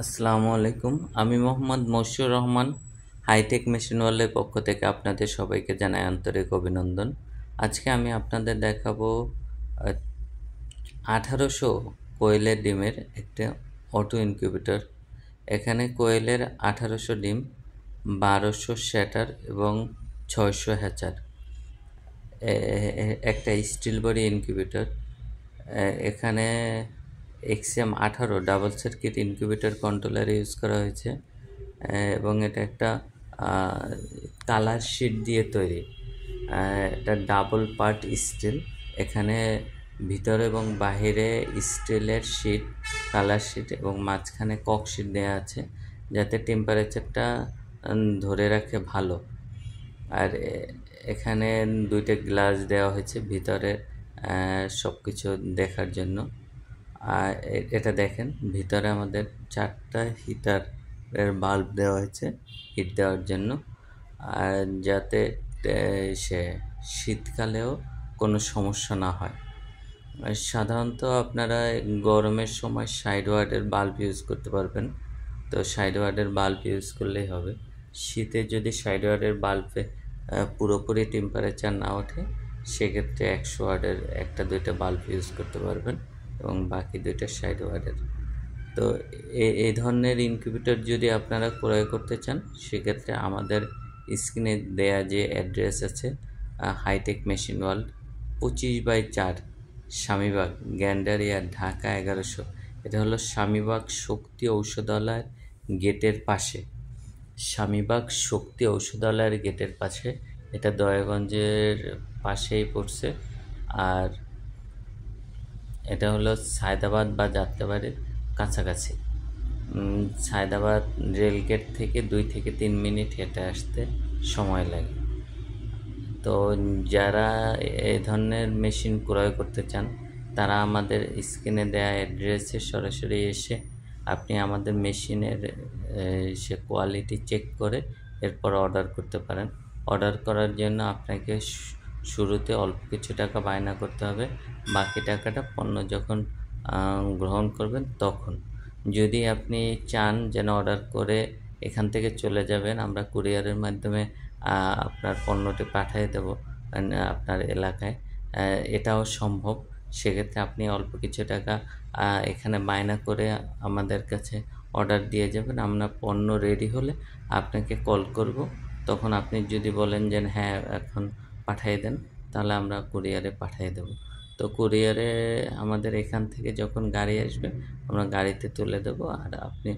আসসালামু আলাইকুম। আমি মোহাম্মদ মশিউর রহমান। হাইটেক মেশিন ওয়ার্ল্ডের পক্ষ থেকে আপনাদের সবাইকে জানাই আন্তরিক অভিনন্দন। আজকে আমি আপনাদের দেখাবো 1800 কোয়েলের ডিমের একটা অটো ইনকিউবেটর। এখানে কোয়েলের 1800 ডিম, 1200 শ্যাটার এবং 600 হ্যাচার, একটা স্টিল বডি ইনকিউবেটর। এখানে XM18 double circuit incubator controller use করা হয়েছে এবং এটা একটা কালার শিট দিয়ে তৈরি। এটা ডাবল পার্ট স্টিল। এখানে ভিতরে এবং বাহিরে স্টিলের শিট, কালার শিট এবং মাঝখানে কক শিট দেওয়া আছে যাতে টেম্পারেচারটা ধরে রাখে ভালো। আর এখানে দুইটা গ্লাস দেওয়া হয়েছে ভিতরে সব কিছু দেখার জন্য। আর এটা দেখেন, ভিতরে আমাদের 4টা হিটারের বাল্ব দেওয়া হয়েছে হিট দেওয়ার জন্য, আর যাতে সে শীতকালেও কোনো সমস্যা না হয়। সাধারণত আপনারা গরমের সময় 60 ওয়াটের বাল্ব ইউজ করতে পারবেন, তো 60 ওয়াটের বাল্ব ইউজ করলেই হবে। শীতে যদি 60 ওয়াটের বাল্বে পুরোপুরি টেম্পারেচার না ওঠে, সেক্ষেত্রে 100 ওয়াটের একটা দুইটা বাল্ব ইউজ করতে পারবেন এবং বাকি দুইটা 60 ওয়াটের। তো এই ধরনের ইনকিউবেটর যদি আপনারা ক্রয় করতে চান, সেক্ষেত্রে আমাদের স্ক্রিনে দেয়া যে অ্যাড্রেস আছে, hi tech machine world, 25/4 Swamibagh, Gandaria, Dhaka 1100। এটা হলো স্বামীবাগ শক্তি ঔষধালয়ের গেটের পাশে। স্বামীবাগ শক্তি ঔষধালয়ের গেটের পাশে, এটা দয়াগঞ্জের পাশেই পড়ছে। আর এটা হলো সায়দাবাদ বা যাত্রাবাড়ির কাছাকাছি। সায়দাবাদ রেলগেট থেকে 2 থেকে 3 মিনিট হেঁটে আসতে সময় লাগে। তো যারা এই ধরনের মেশিন ক্রয় করতে চান, তারা আমাদের স্ক্রিনে দেওয়া অ্যাড্রেসে সরাসরি এসে আপনি আমাদের মেশিনের সে কোয়ালিটি চেক করে এরপর অর্ডার করতে পারেন। অর্ডার করার জন্য আপনাকে শুরুতে অল্প কিছু টাকা বায়না করতে হবে, বাকি টাকাটা পণ্য যখন গ্রহণ করবেন তখন। যদি আপনি চান যেন অর্ডার করে এখান থেকে চলে যাবেন, আমরা কুরিয়ারের মাধ্যমে আপনার পণ্যটি পাঠিয়ে দেব আপনার এলাকায়, এটাও সম্ভব। সেক্ষেত্রে আপনি অল্প কিছু টাকা এখানে বায়না করে আমাদের কাছে অর্ডার দিয়ে যাবেন। আমরা পণ্য রেডি হলে আপনাকে কল করব। তখন আপনি যদি বলেন যে হ্যাঁ এখন পাঠিয়ে দেন, তাহলে আমরা কুরিয়ারে পাঠিয়ে দেব। তো কুরিয়ারে আমাদের এখান থেকে যখন গাড়ি আসবে, আমরা গাড়িতে তুলে দেবো, আর আপনি